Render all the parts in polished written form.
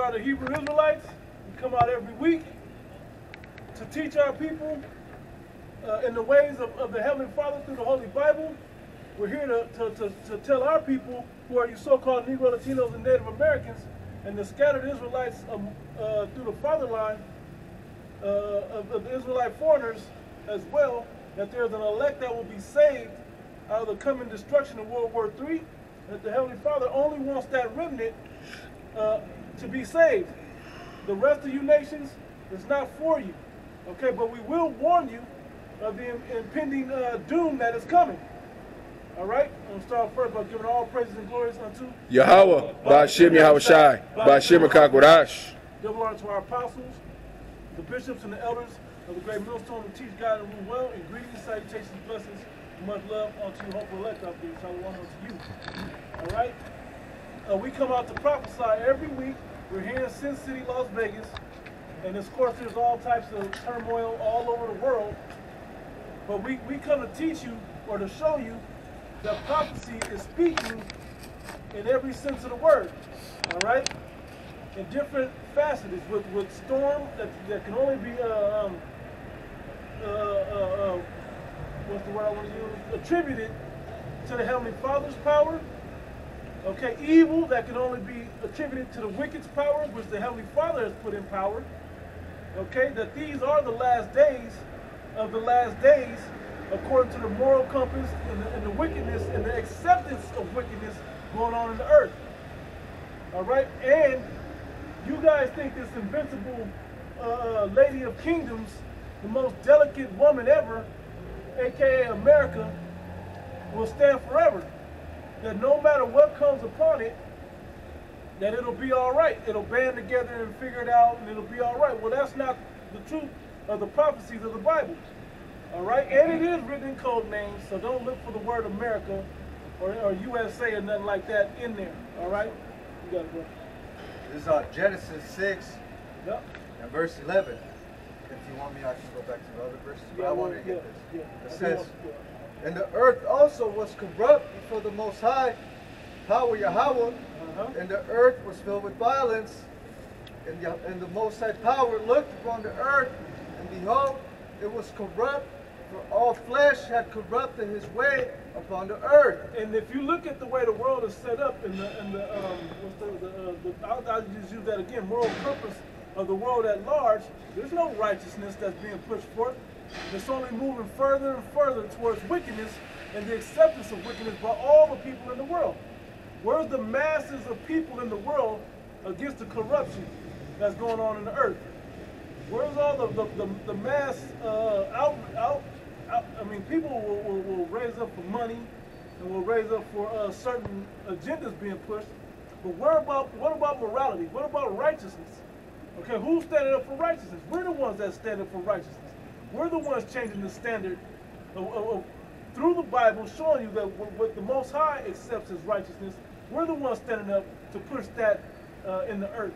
are the Hebrew Israelites. We come out every week to teach our people in the ways of the Heavenly Father through the Holy Bible. We're here to tell our people, who are you so-called Negro, Latinos, and Native Americans, and the scattered Israelites through the father line of the Israelite foreigners as well, that there's an elect that will be saved out of the coming destruction of World War III, that the Heavenly Father only wants that remnant to be saved. The rest of you nations is not for you, okay? But we will warn you of the impending doom that is coming. All right? I'm going to start first by giving all praises and glories unto Yahweh, Ba'ashem Yahweh Shai, Ba'ashem Kakwadash. Double honor to our apostles, the bishops and the elders of the great millstone who teach God and rule well, and greetings, salutations, blessings, and much love unto you, hopeful elect out there. Shalom unto you. All right? We come out to prophesy every week. We're here in Sin City, Las Vegas, and of course there's all types of turmoil all over the world. But we come to teach you, or to show you, that prophecy is speaking in every sense of the word, all right? In different facets, with storm that can only be, what's the word I want to use? Attributed to the Heavenly Father's power. Okay, evil that can only be attributed to the wicked's power, which the Heavenly Father has put in power. Okay, that these are the last days of the last days, according to the moral compass and the wickedness and the acceptance of wickedness going on in the earth. All right? And you guys think this invincible Lady of Kingdoms, the most delicate woman ever, aka America, will stand forever. That no matter what comes upon it, that it'll be all right. It'll band together and figure it out, and it'll be all right. Well, that's not the truth of the prophecies of the Bible. All right, and it is written in code names, so don't look for the word America or USA or nothing like that in there. All right, you got it, bro. This is Genesis 6 and verse 11. If you want me, I can go back to the other verses, but I want to get this. It says, and the earth also was corrupt before the Most High, power Yahweh, and the earth was filled with violence, and the Most High power looked upon the earth, and behold, it was corrupt, for all flesh had corrupted his way upon the earth. And if you look at the way the world is set up, I'll just use that again, moral purpose of the world at large, there's no righteousness that's being pushed forth. It's only moving further and further towards wickedness and the acceptance of wickedness by all the people in the world. Where's the masses of people in the world against the corruption that's going on in the earth? Where's all the mass I mean, people will raise up for money and will raise up for certain agendas being pushed. But what about morality? What about righteousness? Okay, who's standing up for righteousness? We're the ones that stand up for righteousness. We're the ones changing the standard through the Bible, showing you that what the Most High accepts as righteousness. We're the ones standing up to push that in the earth.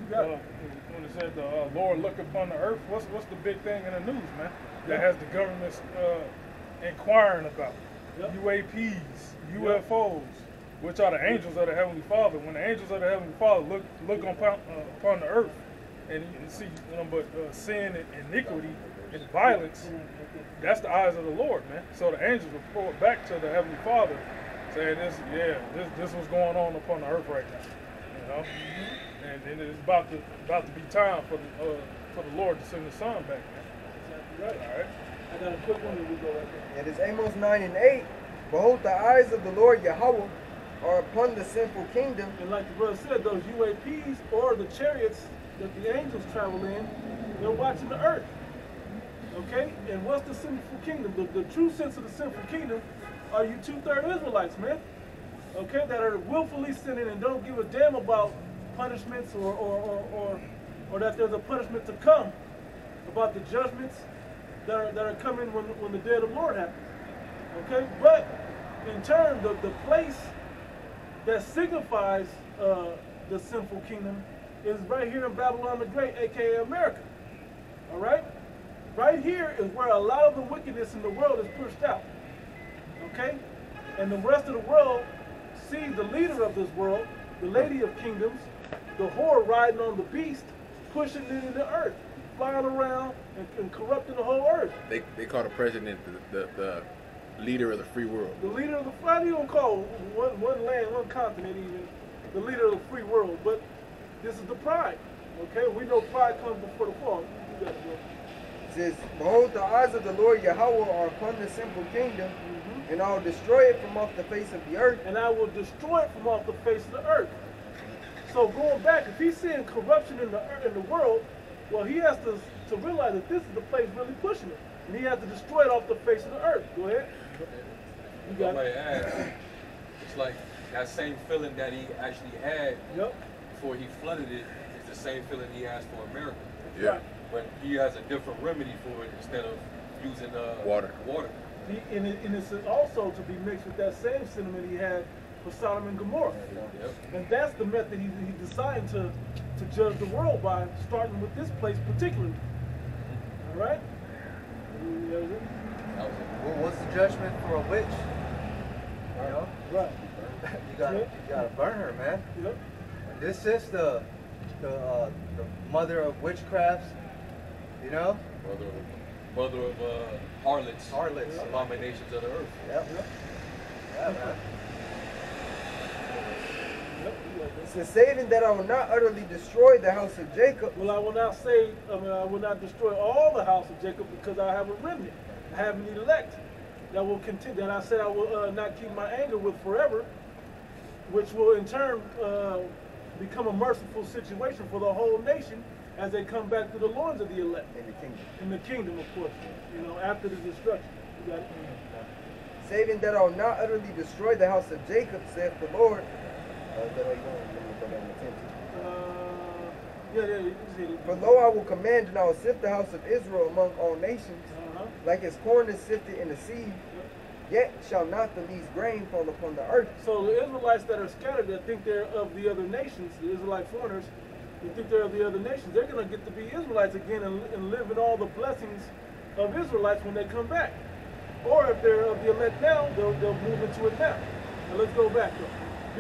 When it said the Lord look upon the earth, what's the big thing in the news, man? That has the governments inquiring about UAPs, UFOs, which are the angels of the Heavenly Father. When the angels of the Heavenly Father look upon the earth and see but sin and iniquity and violence, that's the eyes of the Lord, man. So the angels report back to the Heavenly Father, saying this is what's going on upon the earth right now, you know. And it's about to be time for the Lord to send the Son back, man. Right. All right. I got a quick one that we go right there. It is Amos 9 and 8. Behold, the eyes of the Lord Yahweh are upon the sinful kingdom. And like the brother said, those UAPs or the chariots that the angels travel in, they're watching the earth. Okay? And what's the sinful kingdom? The true sense of the sinful kingdom are you two-thirds Israelites, man. Okay? That are willfully sinning and don't give a damn about punishments or that there's a punishment to come, about the judgments that are coming when the day of the Lord happens. Okay? But in turn, the place that signifies the sinful kingdom is right here in Babylon the Great, aka America. All right? Right here is where a lot of the wickedness in the world is pushed out. Okay? And the rest of the world sees the leader of this world, the Lady of Kingdoms, the whore riding on the beast, pushing it in the earth, flying around and corrupting the whole earth. They call the president the leader of the free world. The leader of the, why do you don't call one land, one continent even, the leader of the free world? But this is the pride, okay? We know pride comes before the fall. You got it, bro. It says, behold, the eyes of the Lord Yahweh are upon the simple kingdom, and I will destroy it from off the face of the earth. And I will destroy it from off the face of the earth. So going back, if he's seeing corruption in the world, well, he has to realize that this is the place really pushing it. And he has to destroy it off the face of the earth. Go ahead. You got it. It's like that same feeling that he actually had before he flooded it is the same feeling he has for America. Yeah. Right. But he has a different remedy for it instead of using water. And it's also to be mixed with that same sentiment he had for Sodom and Gomorrah. Yep. And that's the method he designed to judge the world by, starting with this place particularly. All right? Well, what's the judgment for a witch? You know? Right. You gotta burn her, man. Yep. And this is the mother of witchcrafts, you know? Mother of harlots. Harlots. Abominations of the earth. Yep. Yeah, man. It says, saving that I will not utterly destroy the house of Jacob. Well, I will not say, I will not destroy all the house of Jacob because I have a remnant. I have an elect that will continue, that I said I will not keep my anger with forever, which will in turn become a merciful situation for the whole nation as they come back to the loins of the elect. In the kingdom. In the kingdom, of course. You know, after the destruction. You got it? Saving that I will not utterly destroy the house of Jacob, saith the Lord. Yeah, you can see it. For lo, I will command and I will sift the house of Israel among all nations, like as corn is sifted in the sea. Yet shall not the least grain fall upon the earth. So the Israelites that are scattered, that think they're of the other nations, the Israelite foreigners, they think they're of the other nations, they're going to get to be Israelites again and live in all the blessings of Israelites when they come back. Or if they're of the elect now, they'll move into it now. Now let's go back though.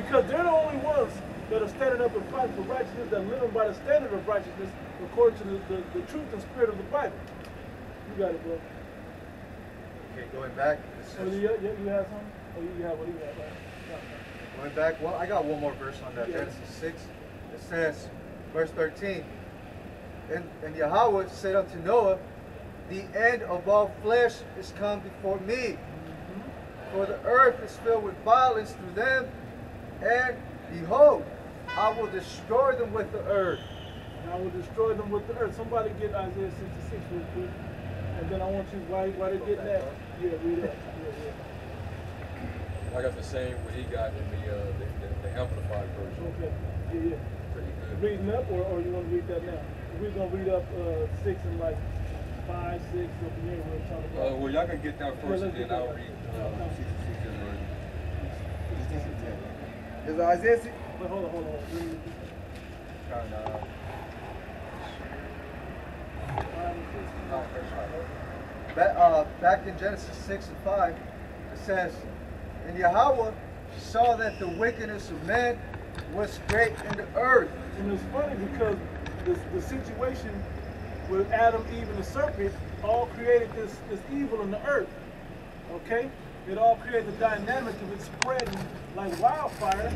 Because they're the only ones that are standing up and fighting for righteousness, that live by the standard of righteousness according to the truth and spirit of the Bible. You got it, bro. Okay, going back. Oh, you have something? Oh, you have what you have, right? Going back, well, I got one more verse on that. Yeah. Genesis 6. It says, verse 13, and Yahweh said unto Noah, the end of all flesh is come before me, for the earth is filled with violence through them, and behold, I will destroy them with the earth. And I will destroy them with the earth. Somebody get Isaiah 66 real quick. And then I want you, while they're getting that, read that. I got the same what he got in the amplified version. Okay. Yeah. Pretty good. Reading up, or you want to read that now? We're going to read up 6 and like 5, 6, up in here. We're talking about. Well, y'all can get that first, and then I'll read 66 version. Is Isaiah 6? But hold on. Back in Genesis 6 and 5, it says, and Yahweh saw that the wickedness of man was great in the earth. And it's funny because the situation with Adam, Eve, and the serpent all created this evil in the earth. Okay? It all created the dynamic of it spreading like wildfire,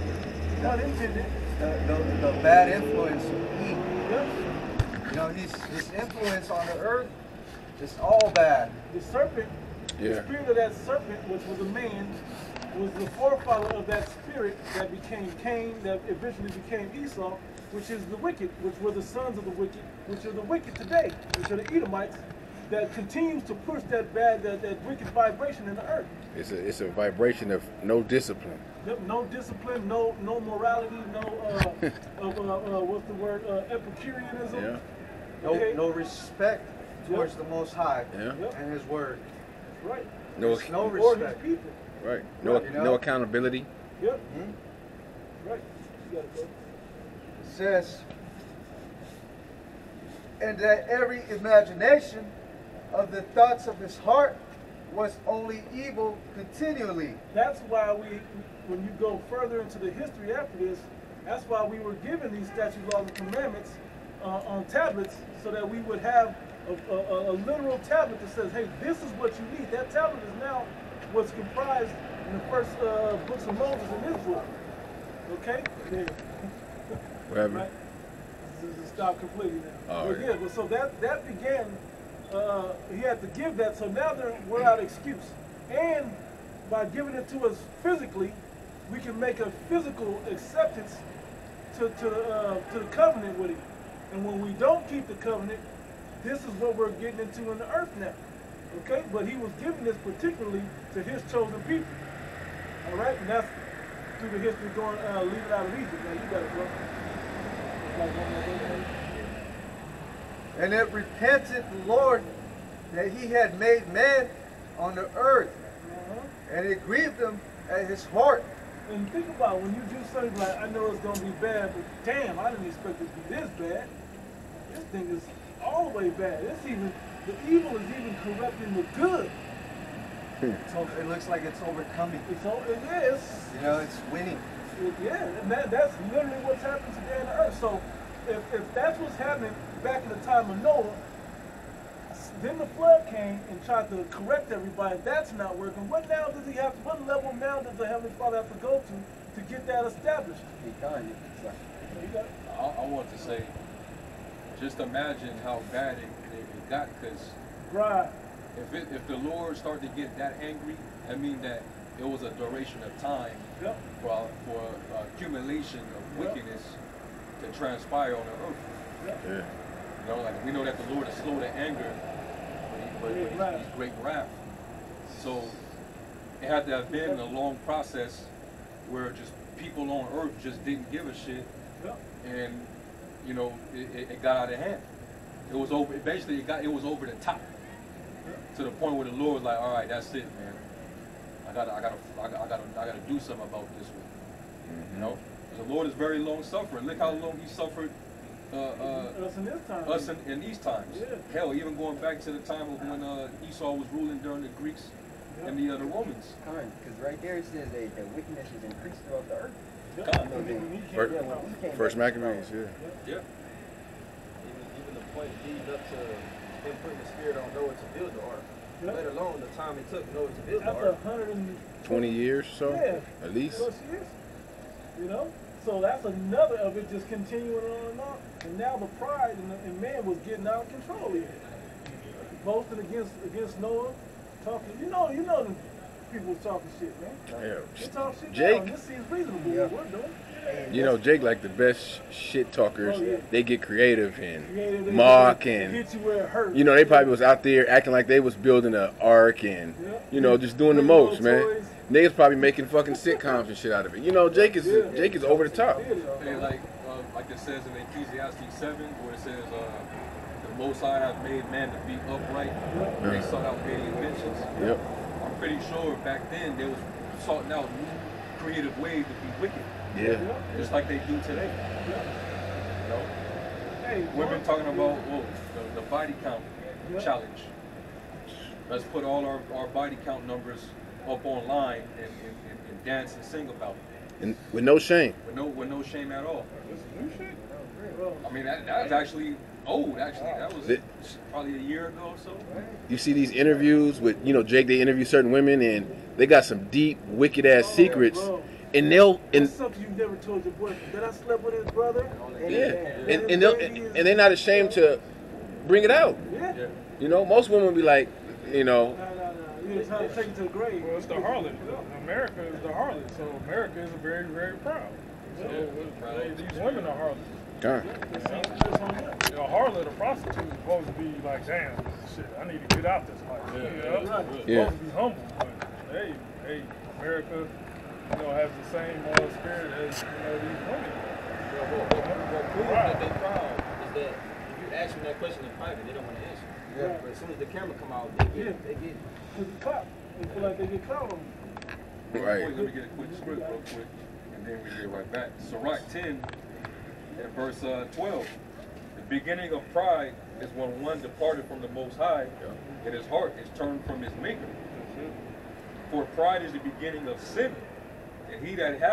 unintended. The bad influence of Eve. Yep. You know, his influence on the earth is all bad. The serpent, the spirit of that serpent, which was a man, was the forefather of that spirit that became Cain, that eventually became Esau, which is the wicked, which were the sons of the wicked, which are the wicked today, which are the Edomites, that continues to push that bad, that wicked vibration in the earth. It's a vibration of no discipline. No discipline, no morality, no what's the word? Epicureanism. Yeah. Okay. No respect towards the Most High Yeah. and His Word. Right. No Or his respect. people. Right. Right, No accountability. Yep. Right. You got it, bro. It says, and that every imagination of the thoughts of his heart was only evil continually. That's why when you go further into the history after this, That's why we were given these statutes, laws, and commandments on tablets, so that we would have a literal tablet that says, hey, this is what you need. That tablet is now what's comprised in the first books of Moses in Israel. Okay? Yeah. Whatever. Right? This is stopped completely now. Oh, but yeah, but so that began, he had to give that, so now they're without excuse. And by giving it to us physically, we can make a physical acceptance to the covenant with him. And when we don't keep the covenant, this is what we're getting into in the earth now. Okay? But he was giving this particularly to his chosen people. All right? And that's through the history going, leaving out of Egypt. Now you got it, bro. And it repented the Lord that he had made man on the earth. And it grieved him at his heart. And think about it, when you do something like, I know it's going to be bad, but damn, I didn't expect it to be this bad. This thing is all the way bad. It's even, the evil is even corrupting the good. So it looks like it's overcoming. It is. You know, it's winning. Yeah, and that's literally what's happening today on the earth. So if that's what's happening back in the time of Noah, then the flood came and tried to correct everybody. That's not working. What now does he have to, what level now does the Heavenly Father have to go to get that established? I want to say, just imagine how bad it got, because Right. if the Lord started to get that angry, I mean that it was a duration of time Yep. for accumulation of wickedness to transpire on the earth. Yep. Yeah. You know, like we know that the Lord is slow to anger, but he's great wrath. So it had to have been a long process where just people on earth just didn't give a shit, Yep. and you know it got out of hand. It was over. Basically, it was over the top, to the point where the Lord was like, "All right, that's it, man. I gotta do something about this one." You know, the Lord is very long suffering. Look how long He suffered us in this time. us in these times. Yeah. Hell, even going back to the time of when Esau was ruling during the Greeks and the Romans. Because right there it says that wickedness is increased throughout the earth. First Maccabees, yeah. Yeah. Even the point leading up to him putting the spirit on Noah to build the ark, let alone the time it took Noah to build the After ark. 20 years or so, Yeah. at least. Plus years. You know? So that's another of it just continuing on and on. And now the pride in man was getting out of control here. Boasting against Noah, talking, you know the people was talking shit, man. Yeah. They talk shit Jake, now, and this seems reasonable what we're doing. you know, Jake like the best shit talkers. Oh, yeah. They get creative and They mock hit and, you where it hurts. you know, they probably was out there acting like they was building an ark and, you know, just doing the most, man. Niggas probably making fucking sitcoms and shit out of it. You know, Jake is over the top. Hey, like it says in Ecclesiastes 7, where it says, the Most High have made man to be upright. They sought out many inventions. Yep. I'm pretty sure back then they was sorting out new creative ways to be wicked. Yeah. Just like they do today. You know? Hey, Women talking about the body count challenge. Let's put all our body count numbers up online and dance and sing about it. And with no shame. With no shame at all. This is new shit. I mean, that was actually old, actually. That was probably a year ago or so. You see these interviews with, you know, Jake, they interview certain women and they got some deep, wicked ass secrets. And That's something you never told your boyfriend. That I slept with his brother. and they're not ashamed to bring it out. Yeah. You know, most women would be like, you know, No. You trying to take it to the grave. Well, it's the harlot. America is the harlot, so America is very, very proud. So these women are harlots. A harlot, a prostitute, is supposed to be like, damn, shit, I need to get out this life. You know? Supposed to be humble, but hey, America, you know, has the same spirit as these women. What proves that they proud is that if you ask them that question in private, they don't want to answer. Yeah. But as soon as the camera come out, they get it. They get it. Because the clout. They feel like they get clout on them. right. Let me get a quick script real quick, and then we get right back. Sirach 10, and verse 12. The beginning of pride is when one departed from the Most High, and his heart is turned from his Maker. For pride is the beginning of sin, and he that hath